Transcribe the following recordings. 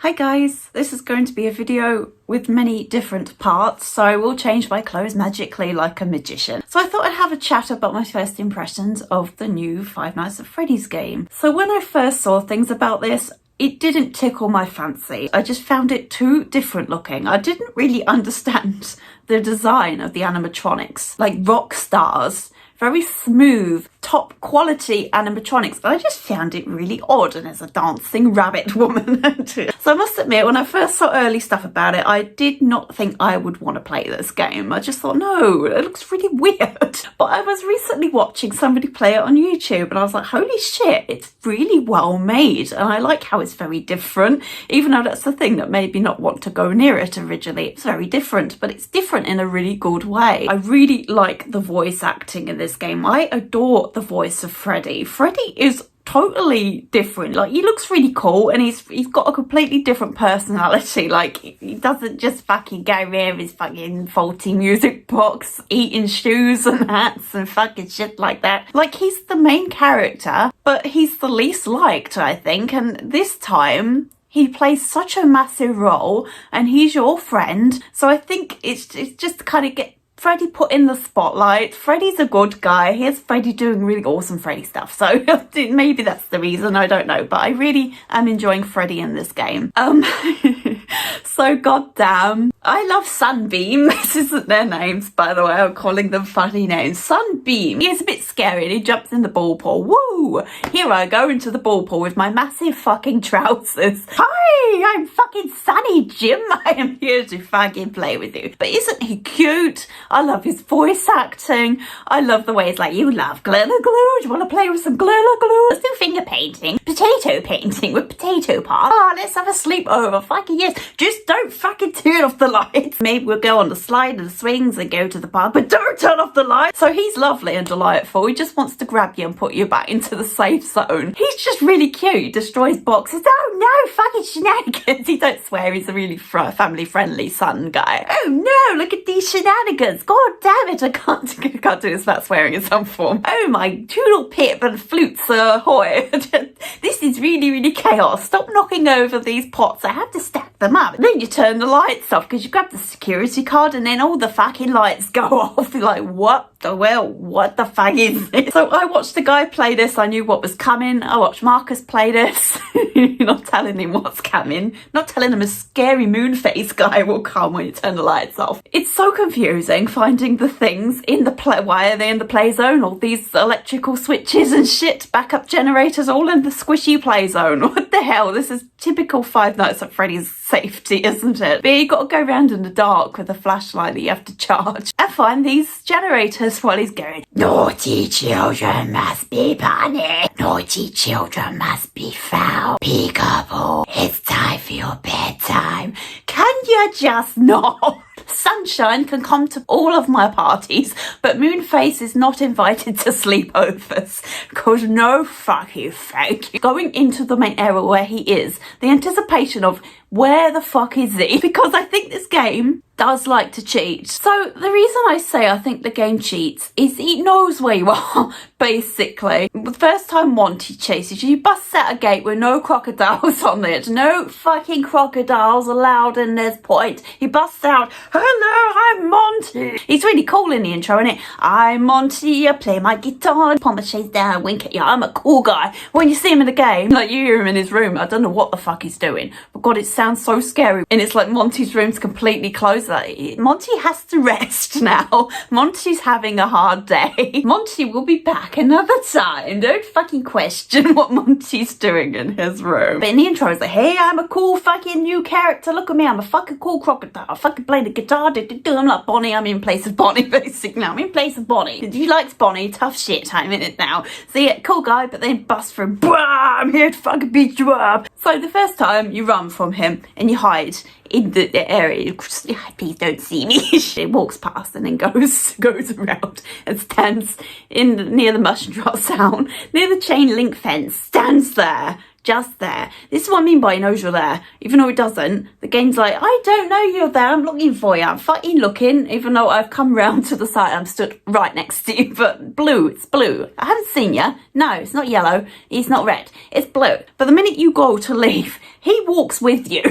Hi guys, this is going to be a video with many different parts, so I will change my clothes magically like a magician. So I thought I'd have a chat about my first impressions of the new Five Nights at Freddy's game. So when I first saw things about this, it didn't tickle my fancy. I just found it too different looking. I didn't really understand the design of the animatronics, like rock stars. Very smooth, top quality animatronics. I just found it really odd, and there's a dancing rabbit woman. So I must admit, when I first saw early stuff about it, I did not think I would want to play this game. I just thought, no, it looks really weird. But I was recently watching somebody play it on YouTube, and I was like, holy shit, it's really well made. And I like how it's very different, even though that's the thing that made me not want to go near it originally. It's very different, but it's different in a really good way. I really like the voice acting in this game. I adore the voice of Freddy. Freddy is totally different. Like, he looks really cool, and he's got a completely different personality. Like, he doesn't just fucking go around his fucking faulty music box eating shoes and hats and fucking shit like that. Like, he's the main character, but he's the least liked, I think. And this time he plays such a massive role, and he's your friend. So I think it's just kind of get Freddy put in the spotlight. Freddy's a good guy. Here's Freddy doing really awesome Freddy stuff. So maybe that's the reason, I don't know. But I really am enjoying Freddy in this game. So goddamn. I love Sunbeam. This isn't their names, by the way. I'm calling them funny names. Sunbeam. He is a bit scary, and he jumps in the ball pool. Woo! Here I go into the ball pool with my massive fucking trousers. Hi, I'm fucking Sunny Jim. I am here to fucking play with you. But isn't he cute? I love his voice acting. I love the way he's like, you love glitter glue? Do you want to play with some glitter glue? Let's do finger painting. Potato painting with potato parts. Oh, let's have a sleepover. Fucking yes. Just don't fucking turn off the lights. Maybe we'll go on the slide and the swings and go to the park, but don't turn off the lights. So he's lovely and delightful. He just wants to grab you and put you back into the safe zone. He's just really cute. He destroys boxes. Oh no, fucking shenanigans. He don't swear. He's a really family friendly son guy. Oh no, look at these shenanigans. God damn it, I can't do this without swearing in some form. Oh my toodle pip and flutes ahoy. This is really, really chaos. Stop knocking over these pots. I have to stack them up. Then you turn the lights off because you grab the security card, and then all the fucking lights go off. You're like, what the fuck is this? So I watched the guy play this. I knew what was coming. I watched Marcus play this. Not telling him what's coming. Not telling him a scary moon face guy will come when you turn the lights off. It's so confusing finding the things in the play. Why are they in the play zone? All these electrical switches and shit, backup generators, all in the squishy play zone. What the hell? This is typical Five Nights at Freddy's safety, isn't it? But you got to go around in the dark with a flashlight that you have to charge and find these generators while he's going, naughty children must be punished. Naughty children must be found. Peekaboo, it's time for your bedtime. Can you just not? Sunshine can come to all of my parties, but Moonface is not invited to sleepovers, because no fucking thank you. Going into the main area where he is, the anticipation of where the fuck is he? Because I think this game does like to cheat. So the reason I say I think the game cheats is he knows where you are, basically. The first time Monty chases you, he busts out a gate with no crocodiles on it. No fucking crocodiles allowed in this point. He busts out, hello, I'm Monty. He's really cool in the intro, isn't it? I'm Monty, I play my guitar, pull my shades down, wink at you, I'm a cool guy. When you see him in the game, like you hear him in his room, I don't know what the fuck he's doing, but God, it sounds so scary. And it's like Monty's room's completely closed. Like, Monty has to rest now. Monty's having a hard day. Monty will be back another time. Don't fucking question what Monty's doing in his room. But in the intro, it's like, hey, I'm a cool fucking new character. Look at me, I'm a fucking cool crocodile. I fucking play the guitar. I'm like Bonnie. I'm in place of Bonnie, basically. Now I'm in place of Bonnie. You liked Bonnie. Tough shit. I'm in it now. So yeah, cool guy, but then bust through. Bah, I'm here to fucking beat you up. So the first time you run from him and you hide in the area, please don't see me. He walks past and then goes around and stands near the mushroom drop sound, near the chain link fence, stands there just there. This is what I mean by he knows you're there, even though it doesn't. The game's like, I don't know you're there, I'm looking for you. I'm fucking looking, even though I've come round to the side, I'm stood right next to you. But blue, it's blue. I haven't seen you. No, it's not yellow, it's not red, it's blue. But the minute you go to leave, he walks with you.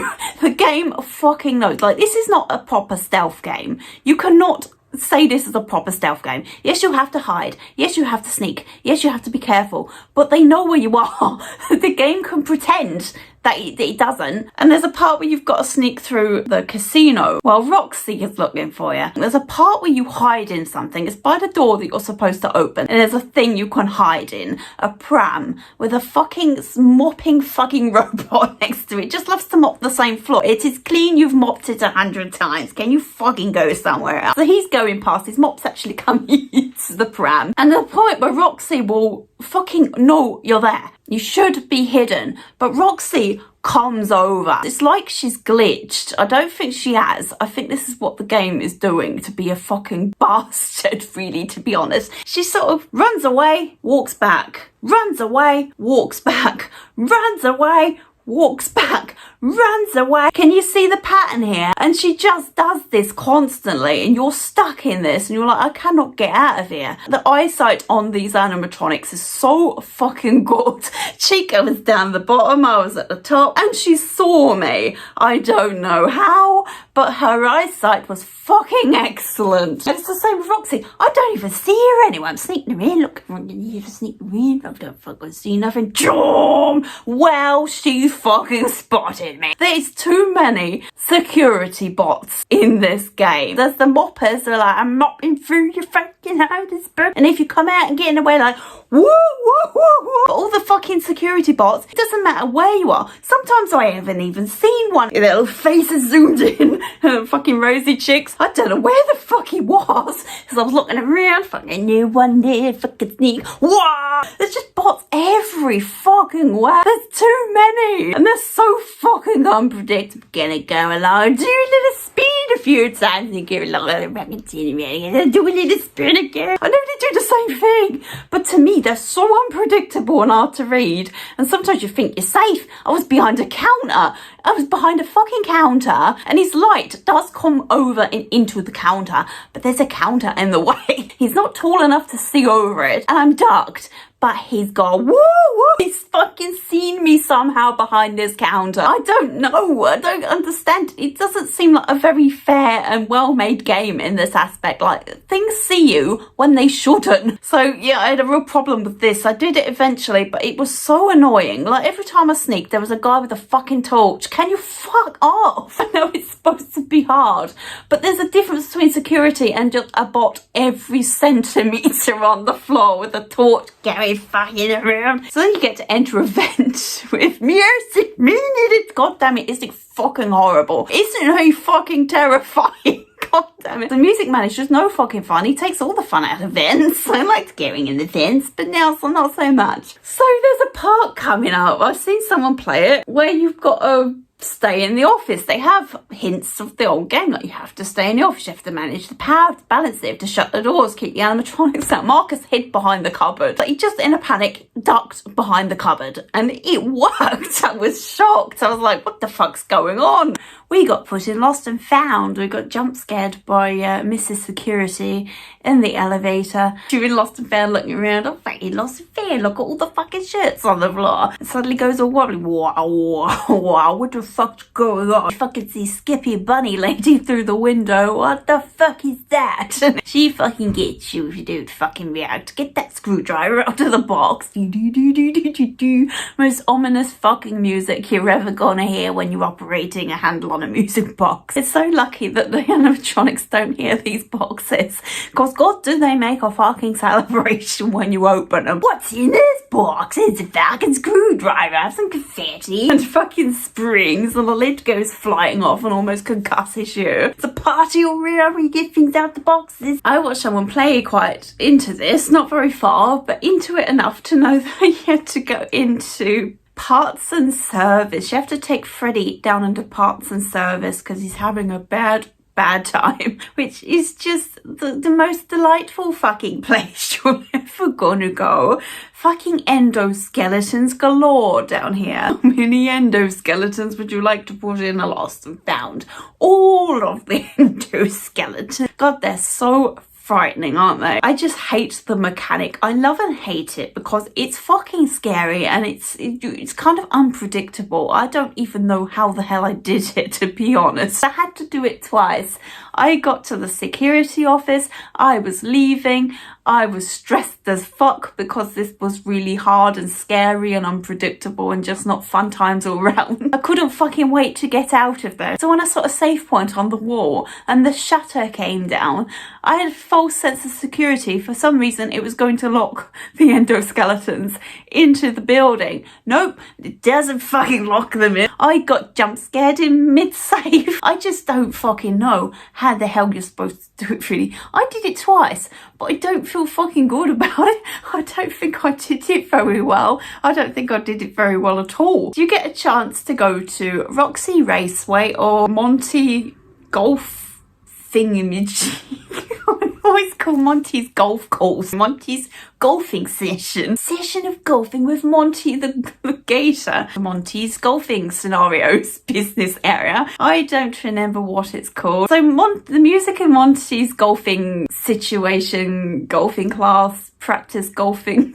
The game fucking knows. Like, this is not a proper stealth game. You cannot say this is a proper stealth game. Yes, you have to hide. Yes, you have to sneak. Yes, you have to be careful. But they know where you are. The game can pretend that it doesn't. And there's a part where you've got to sneak through the casino while Roxy is looking for you. There's a part where you hide in something. It's by the door that you're supposed to open. And there's a thing you can hide in. A pram with a fucking mopping fucking robot next to it. Just loves to mop the same floor. It is clean. You've mopped it 100 times. Can you fucking go somewhere else? So he's going past. His mop's actually coming into the pram. And the point where Roxy will fucking know you're there. You should be hidden. But Roxy comes over. It's like she's glitched. I don't think she has. I think this is what the game is doing to be a fucking bastard, really, to be honest. She sort of runs away, walks back, runs away, walks back, runs away, walks back, runs away. Can you see the pattern here? And she just does this constantly, and you're stuck in this, and you're like, I cannot get out of here. The eyesight on these animatronics is so fucking good. Chica was down the bottom, I was at the top, and she saw me. I don't know how, but her eyesight was fucking excellent. And it's the same with Roxy. I don't even see her anyway. I'm sneaking her in. Look, I'm gonna sneak her in. I don't fucking see nothing. Jom! Well, she fucking spotted me. There's too many security bots in this game. There's the moppers that are like, I'm mopping through your fucking house, bro. And if you come out and get in the way, like, woo, woo, woo, woo. All the fucking security bots, it doesn't matter where you are. Sometimes I haven't even seen one. Their little faces zoomed in. Fucking rosy chicks. I don't know where the fuck he was. Because I was looking around. Fucking new one there. Fucking sneak. Wow! There's just bots every fucking way. There's too many. And they're so fucking unpredictable. Gonna go along. Do a little spin a few times and go along. Do a little spin again. I know they do the same thing. But to me, they're so unpredictable and hard to read. And sometimes you think you're safe. I was behind a counter. I was behind a fucking counter, and his light does come over and into the counter, but there's a counter in the way. He's not tall enough to see over it, and I'm ducked. But he's got woo woo. He's fucking seen me somehow behind this counter. I don't know. I don't understand. It doesn't seem like a very fair and well-made game in this aspect. Like, things see you when they shouldn't. So yeah, I had a real problem with this. I did it eventually, but it was so annoying. Like, every time I sneaked, there was a guy with a fucking torch. Can you fuck off? I know it's supposed to be hard, but there's a difference between security and just a bot every centimetre on the floor with a torch going fucking around. So then you get to enter a vent with music minute. God damn it, isn't it fucking horrible? Isn't he fucking terrifying? God damn it. The music man is just no fucking fun. He takes all the fun out of vents. I liked going in the vents, but now so not so much. So there's a part coming up. I've seen someone play it where you've got a stay in the office. They have hints of the old game, like you have to stay in the office, you have to manage the power, to balance it, you have to shut the doors, keep the animatronics out. Marcus hid behind the cupboard. Like, he just, in a panic, ducked behind the cupboard, and it worked. I was shocked. I was like, what the fuck's going on? We got put in Lost and Found. We got jump scared by Mrs. Security in the elevator. She was in Lost and Found looking around. Oh, fucking Lost and Found. Look at all the fucking shirts on the floor. And suddenly goes all wobbly. Wow, wow, wow. What the fuck's going on? I fucking see Skippy Bunny lady through the window. What the fuck is that? She fucking gets you if you don't fucking react. Get that screwdriver out of the box. Most ominous fucking music you're ever gonna hear when you're operating a handle on a music box. It's so lucky that the animatronics don't hear these boxes, because God, do they make a fucking celebration when you open them. What's in this box? It's a fucking screwdriver, some confetti, and fucking springs, and the lid goes flying off and almost concusses you. It's a party all around where you get things out the boxes. I watched someone play quite into this, not very far, but into it enough to know that you had to go into parts and service. You have to take Freddy down into parts and service because he's having a bad bad time, which is just the most delightful fucking place you're ever gonna go. Fucking endoskeletons galore down here. How many endoskeletons would you like to put in a lost and found? All of the endoskeletons. God, they're so frightening, aren't they? I just hate the mechanic. I love and hate it because it's fucking scary and it's kind of unpredictable. I don't even know how the hell I did it, to be honest. I had to do it twice. I got to the security office, I was leaving, I was stressed as fuck because this was really hard and scary and unpredictable and just not fun times all around. I couldn't fucking wait to get out of there. So when I saw a save point on the wall and the shutter came down, I had a false sense of security. For some reason, it was going to lock the endoskeletons into the building. Nope, it doesn't fucking lock them in. I got jump scared in mid-save. I just don't fucking know how the hell you're supposed to do it, really. I did it twice, but I don't feel fucking good about it. I don't think I did it very well. I don't think I did it very well at all. Do you get a chance to go to Roxy Raceway or Monty Golf Thingamajig? I always call Monty's golf course Monty's golfing session of golfing with Monty the gator. Monty's golfing scenarios business area. I don't remember what it's called. So the music in Monty's golfing situation, golfing class, practice golfing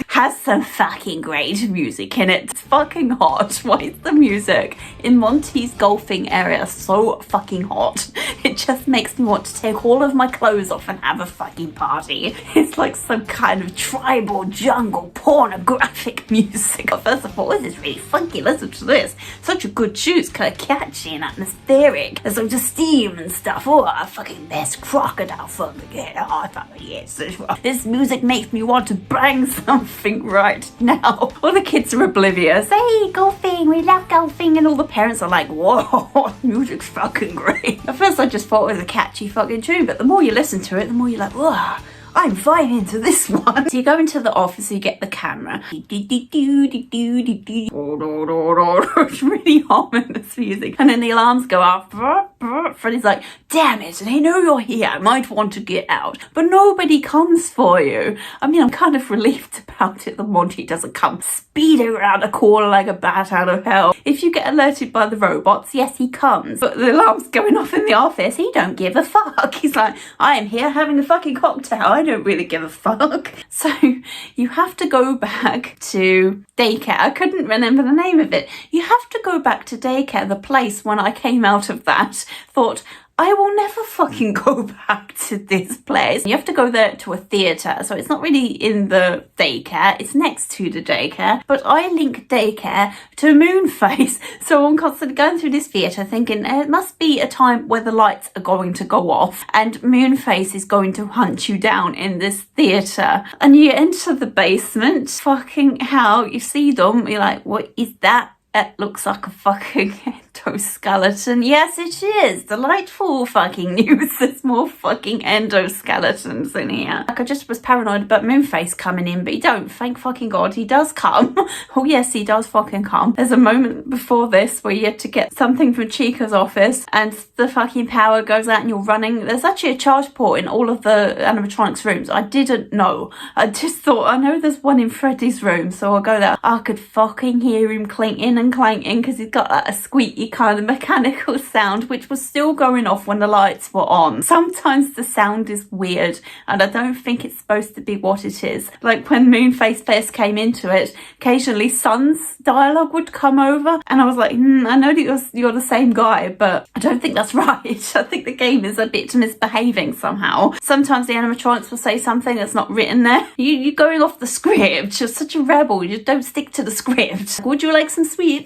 has some fucking great music in it. It's fucking hot. Why is the music in Monty's golfing area so fucking hot? It just makes me want to take all of my clothes off and have a fucking party. It's like some kind of tribal jungle pornographic music. First of all, this is really funky. Listen to this. Such a good tune. It's kind of catchy and atmospheric. There's loads of steam and stuff. Oh, fucking best crocodile fun to get. Oh, yes. This music makes me want to bang something right now. All the kids are oblivious. Hey, golfing, we love golfing. And all the parents are like, whoa, music's fucking great. At first I just thought it was a catchy fucking tune, but the more you listen to it, the more you're like, whoa, I'm vibing to this one. So you go into the office, you get the camera. It's really ominous music. And then the alarms go off. Freddy's like, damn it, they know you're here. I might want to get out. But nobody comes for you. I mean, I'm kind of relieved about it that Monty doesn't come speeding around a corner like a bat out of hell. If you get alerted by the robots, yes, he comes. But the alarm's going off in the office, he don't give a fuck. He's like, I am here having a fucking cocktail. I don't really give a fuck. So you have to go back to daycare. I couldn't remember the name of it. You have to go back to daycare, the place when I came out of that, thought, I will never fucking go back to this place. You have to go there to a theatre, so it's not really in the daycare, it's next to the daycare, but I link daycare to Moonface, so I'm constantly going through this theatre thinking it must be a time where the lights are going to go off and Moonface is going to hunt you down in this theatre. And you enter the basement, fucking hell, you see them, you're like, what is that? It looks like a fucking endoskeleton. Yes, it is. Delightful fucking news. There's more fucking endoskeletons in here. Like, I just was paranoid about Moonface coming in, but he don't. Thank fucking God he does come. Oh yes, he does fucking come. There's a moment before this where you had to get something from Chica's office and the fucking power goes out and you're running. There's actually a charge port in all of the animatronics rooms. I didn't know. I just thought, I know there's one in Freddy's room, so I'll go there. I could fucking hear him clinking and clanking because he's got that a squeaky kind of mechanical sound which was still going off when the lights were on. Sometimes the sound is weird and I don't think it's supposed to be what it is. Like when Moonface first came into it, occasionally Sun's dialogue would come over and I was like, I know that you're the same guy, but I don't think that's right. I think the game is a bit misbehaving somehow. Sometimes the animatronics will say something that's not written there. You're going off the script. You're such a rebel. You don't stick to the script. Would you like some sweets?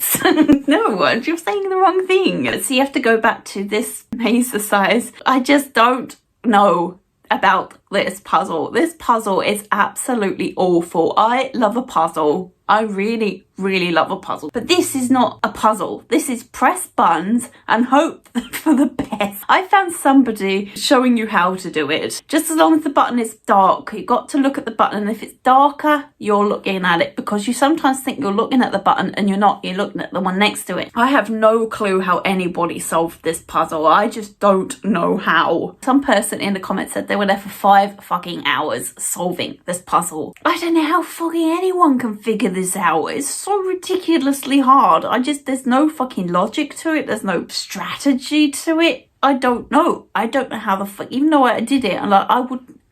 No, you're saying the wrong thing. So you have to go back to this maze size. I just don't know about this puzzle. This puzzle is absolutely awful. I love a puzzle. I really, really love a puzzle. But this is not a puzzle. This is press buttons and hope for the best. I found somebody showing you how to do it. Just as long as the button is dark, you've got to look at the button, and if it's darker, you're looking at it, because you sometimes think you're looking at the button and you're not. You're looking at the one next to it. I have no clue how anybody solved this puzzle. I just don't know how. Some person in the comments said they were there for 5 fucking hours solving this puzzle. I don't know how fucking anyone can figure this out. It's so ridiculously hard. There's no fucking logic to it. There's no strategy to it. I don't know. I don't know how the fuck, even though I did it, and like,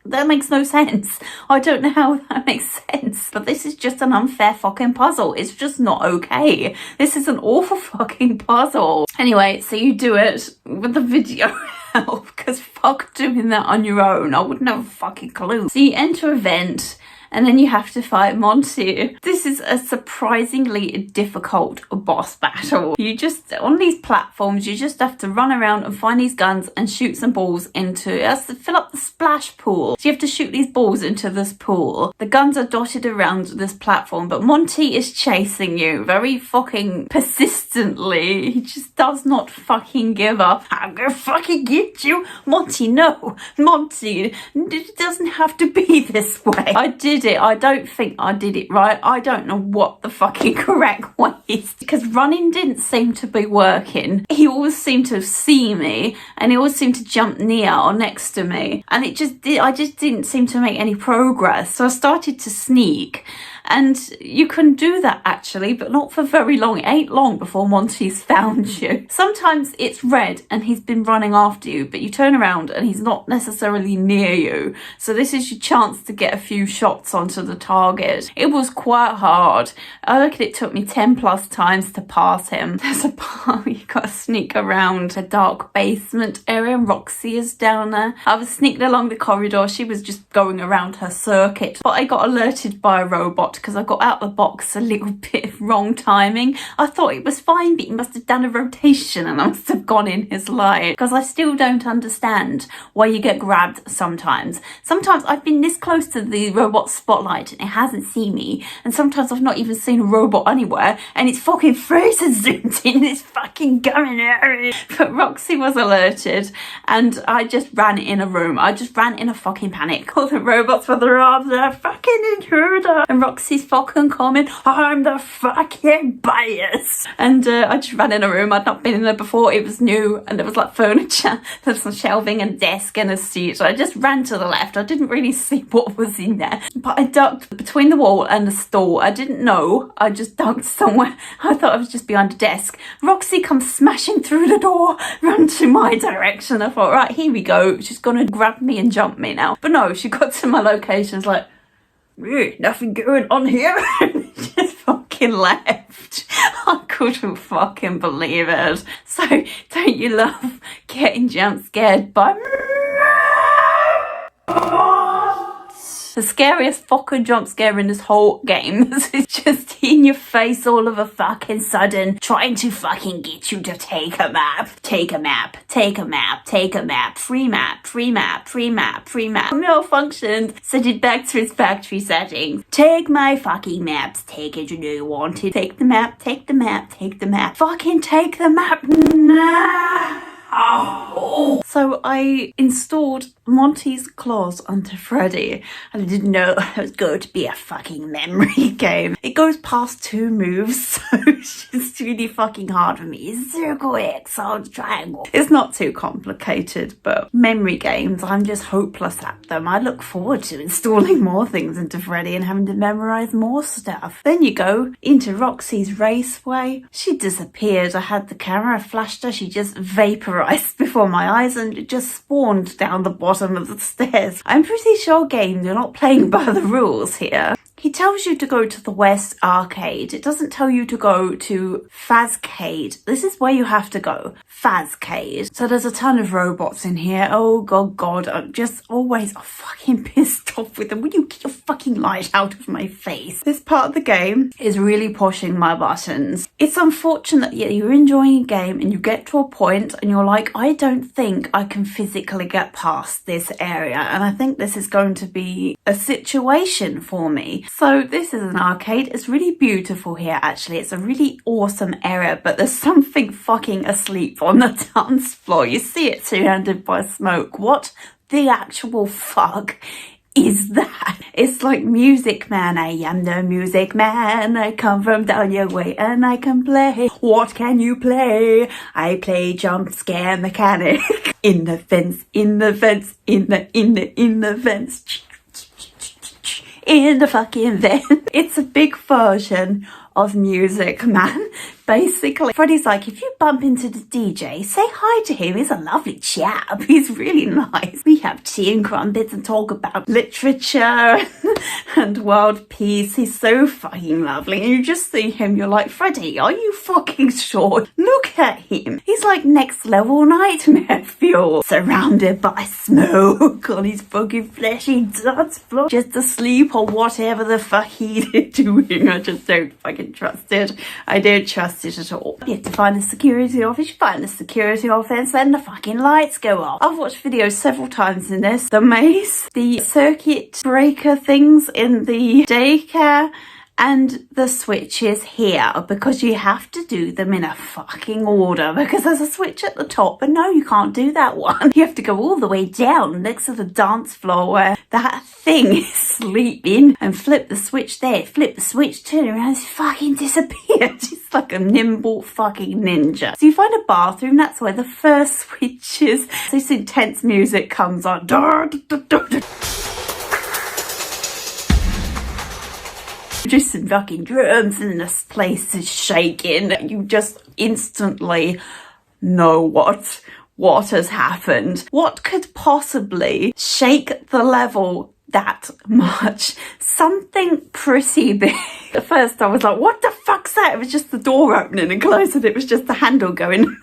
that makes no sense. I don't know how that makes sense. But this is just an unfair fucking puzzle. It's just not okay. This is an awful fucking puzzle. Anyway, so you do it with the video help, because fuck doing that on your own. I wouldn't have a fucking clue. So you enter a vent, and then you have to fight Monty. This is a surprisingly difficult boss battle. You just, on these platforms, you just have to run around and find these guns and shoot some balls into, it has to fill up the splash pool. So you have to shoot these balls into this pool. The guns are dotted around this platform, but Monty is chasing you very fucking persistently. He just does not fucking give up. I'm gonna fucking get you. Monty, no. Monty, it doesn't have to be this way. I did it. I don't think I did it right. I don't know what the fucking correct way is, because running didn't seem to be working. He always seemed to see me, and he always seemed to jump near or next to me, and I just didn't seem to make any progress. So I started to sneak, and you can do that actually, but not for very long. It ain't long before Monty's found you. Sometimes it's red and he's been running after you, but you turn around and he's not necessarily near you. So this is your chance to get a few shots onto the target. It was quite hard. I reckon it took me 10 plus times to pass him. There's a part where you got to sneak around a dark basement area, and Roxy is down there. I was sneaking along the corridor. She was just going around her circuit, but I got alerted by a robot because I got out the box a little bit wrong timing. I thought it was fine, but he must have done a rotation and I must have gone in his light, because I still don't understand why you get grabbed sometimes. Sometimes I've been this close to the robot spotlight and it hasn't seen me, and sometimes I've not even seen a robot anywhere and it's fucking frozen zoomed in, it's fucking going at it. But Roxy was alerted and I just ran in a room. I just ran in a fucking panic. All the robots were the fucking intruder, and Roxy's fucking coming, I'm the fucking bias. And I just ran in a room. I'd not been in there before. It was new, and there was like furniture, there's some shelving and desk and a seat. So I just ran to the left. I didn't really see what was in there, but I ducked between the wall and the stall. I didn't know. I just ducked somewhere. I thought I was just behind a desk. Roxy comes smashing through the door, run to my direction. I thought, right, here we go. She's gonna grab me and jump me now. But no, she got to my location. It's like, nothing going on here. Just fucking left. I couldn't fucking believe it. So, don't you love getting jump scared by the scariest fucking jump scare in this whole game? This is just in your face all of a fucking sudden, trying to fucking get you to take a map. Take a map. Take a map. Take a map. Free map. Free map. Free map. Free map. Malfunctioned. Set it back to its factory settings. Take my fucking maps. Take it, you know you want it. Take the map. Take the map. Take the map. Fucking take the map. Nah. Oh. So I installed Monty's claws onto Freddy, and I didn't know it was going to be a fucking memory game. It goes past 2 moves, so it's just really fucking hard for me. Circle X on triangle. It's not too complicated, but memory games, I'm just hopeless at them. I look forward to installing more things into Freddy and having to memorize more stuff. Then you go into Roxy's raceway. She disappeared. I had the camera flashed her. She just vaporized before my eyes and it just spawned down the bottom of the stairs. I'm pretty sure games are not playing by the rules here. He tells you to go to the West Arcade. It doesn't tell you to go to Fazcade. This is where you have to go. Fazcade. So there's a ton of robots in here. Oh god, I'm just always fucking pissed off with them. Will you get your fucking light out of my face? This part of the game is really pushing my buttons. It's unfortunate that you're enjoying a game and you get to a point and you're like, I don't think I can physically get past this area. And I think this is going to be a situation for me. So this is an arcade. It's really beautiful here, actually. It's a really awesome area, but there's something fucking asleep on the dance floor. You see it surrounded by smoke. What the actual fuck is that? It's like Music Man. I am the Music Man. I come from down your way and I can play. What can you play? I play Jump Scare Mechanic. In the fence, in the fence, in the fence. In the fucking vent. It's a big version of Music Man. Basically, Freddy's like, if you bump into the DJ, say hi to him. He's a lovely chap. He's really nice. We have tea and crumpets and talk about literature and world peace. He's so fucking lovely. And you just see him, you're like, Freddy, are you fucking sure? Look at him. He's like next level nightmare fuel. Surrounded by smoke on his fucking fleshy dance floor. Just asleep or whatever the fuck he's doing. I just don't fucking trust it. I don't trust it at all. You have to find the security office. You find the security office, then the fucking lights go off. I've watched videos several times in this. The maze, the circuit breaker things in the daycare, and the switches here, because you have to do them in a fucking order, because there's a switch at the top, but no, you can't do that one. You have to go all the way down next to the dance floor where that thing is sleeping, and flip the switch there, flip the switch, turn around, it's fucking disappeared. It's like a nimble fucking ninja. So you find a bathroom, that's where the first switch is. So this intense music comes on. Just some fucking drums and this place is shaking. You just instantly know what has happened. What could possibly shake the level that much? Something pretty big. At first I was like, what the fuck's that? It was just the door opening and closing. It was just the handle going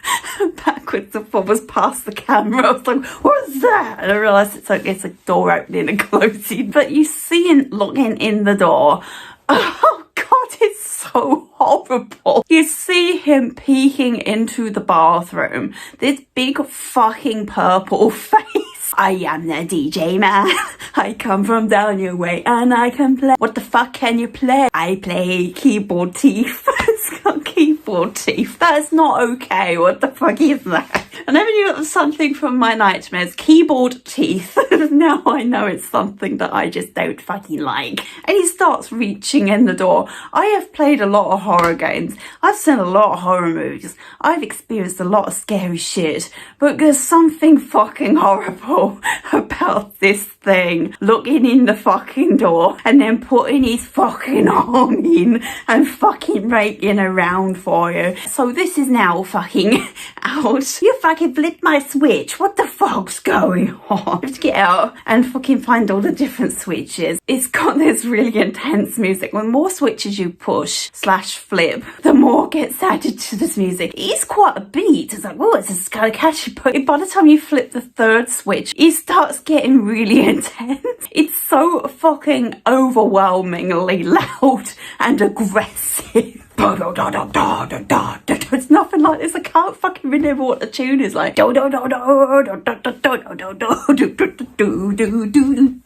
backwards and forwards past the camera. I was like, what's that? And I realised it's a door opening and closing. But you see him looking in the door. Oh God, it's so horrible. You see him peeking into the bathroom. This big fucking purple face. I am the DJ man. I come from down your way and I can play. What the fuck can you play? I play keyboard teeth. It's got keyboard teeth. That is not okay. What the fuck is that? I never knew it was something from my nightmares. Keyboard teeth. Now I know it's something that I just don't fucking like. And he starts reaching in the door. I have played a lot of horror games. I've seen a lot of horror movies. I've experienced a lot of scary shit. But there's something fucking horrible about this thing looking in the fucking door and then putting his fucking arm in and fucking raking around for you. So this is now fucking out. You fucking flipped my switch. What the fuck's going on? I have to get out and fucking find all the different switches. It's got this really intense music. The more switches you push / flip, the more gets added to this music. It's quite a beat. It's like, oh, this is kind of catchy. But by the time you flip the third switch, it starts getting really intense. It's so fucking overwhelmingly loud and aggressive. It's nothing like this. I can't fucking remember what the tune is like.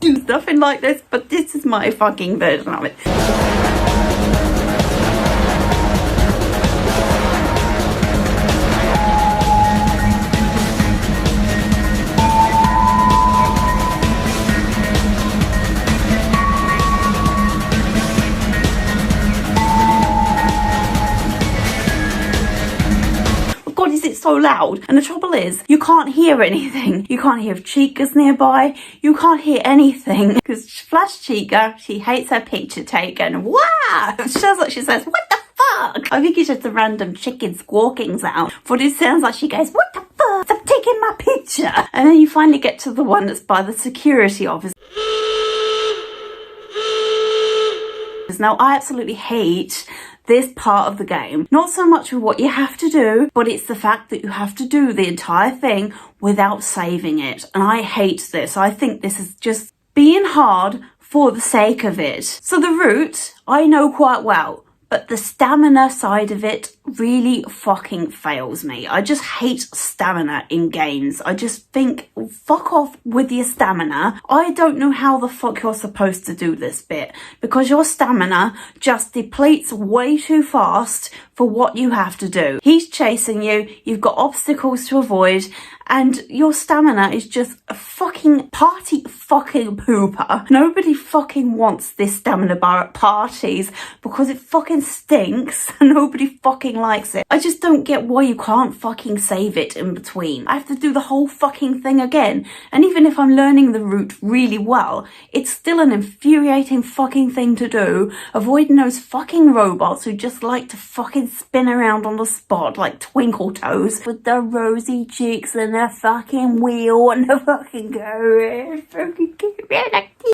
It's nothing like this, but this is my fucking version of it. God, is it so loud? And the trouble is, you can't hear anything. You can't hear if Chica's nearby. You can't hear anything. Because Flash Chica, she hates her picture taken. Wow! It sounds like she says, what the fuck? I think it's just a random chicken squawking sound. But it sounds like she goes, what the fuck? Stop taking my picture. And then you finally get to the one that's by the security office. Now, I absolutely hate this part of the game. Not so much with what you have to do, but it's the fact that you have to do the entire thing without saving it. And I hate this. I think this is just being hard for the sake of it. So the route, I know quite well. But the stamina side of it really fucking fails me. I just hate stamina in games. I just think, fuck off with your stamina. I don't know how the fuck you're supposed to do this bit, because your stamina just depletes way too fast for what you have to do. He's chasing you, you've got obstacles to avoid, and your stamina is just a fucking party fucking pooper. Nobody fucking wants this stamina bar at parties because it fucking stinks and nobody fucking likes it. I just don't get why you can't fucking save it in between. I have to do the whole fucking thing again. And even if I'm learning the route really well, it's still an infuriating fucking thing to do, avoiding those fucking robots who just like to fucking spin around on the spot like twinkle toes with their rosy cheeks and their fucking wheel and the fucking go.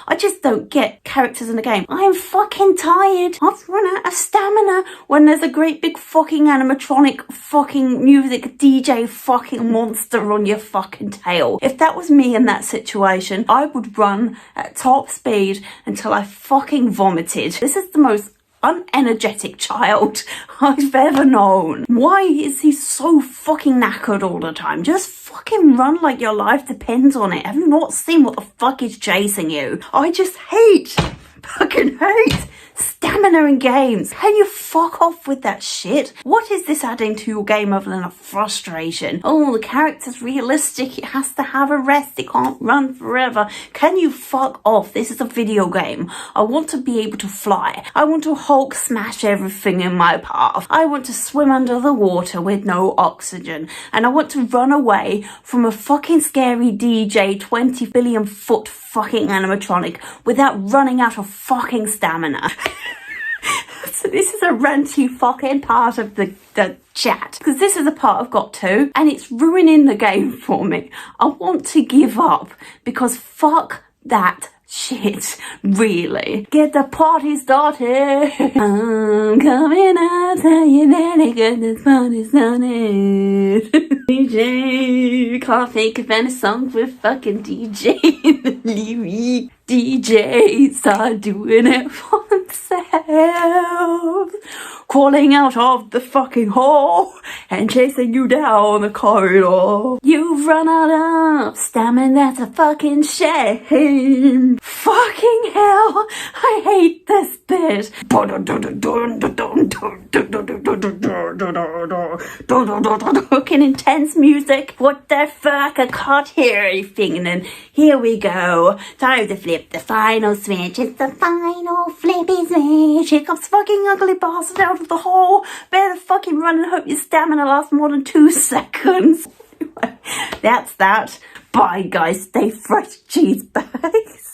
I just don't get characters in the game. I'm fucking tired. I've run out of stamina when there's a great big fucking animatronic fucking music DJ fucking monster on your fucking tail. If that was me in that situation, I would run at top speed until I fucking vomited. This is the most unenergetic child I've ever known. Why is he so fucking knackered all the time? Just fucking run like your life depends on it. Have you not seen what the fuck is chasing you? I just fucking hate stamina in games. Can you fuck off with that shit? What is this adding to your game other than a frustration? Oh, the character's realistic. It has to have a rest. It can't run forever. Can you fuck off? This is a video game. I want to be able to fly. I want to Hulk smash everything in my path. I want to swim under the water with no oxygen. And I want to run away from a fucking scary DJ 20 billion foot fucking animatronic without running out of fucking stamina. So this is a ranty fucking part of the chat, because this is the part I've got to, and it's ruining the game for me. I want to give up because fuck that shit, really. Get the party started. I'm coming out, tell you that I got this party started. DJ, can't think of any songs with fucking DJ in the lyric. DJs are doing it for themselves, crawling out of the fucking hole and chasing you down the corridor. You've run out of stamina, that's a fucking shame. Fucking hell, I hate this bit. Fucking intense music. What the fuck? I can't hear anything. And then here we go. Time to flip the final switch. It's the final flippy switch. Here comes fucking ugly bastard out of the hole. Better fucking run and hope your stamina lasts more than 2 seconds. Anyway, that's that. Bye guys. Stay fresh, cheese bags.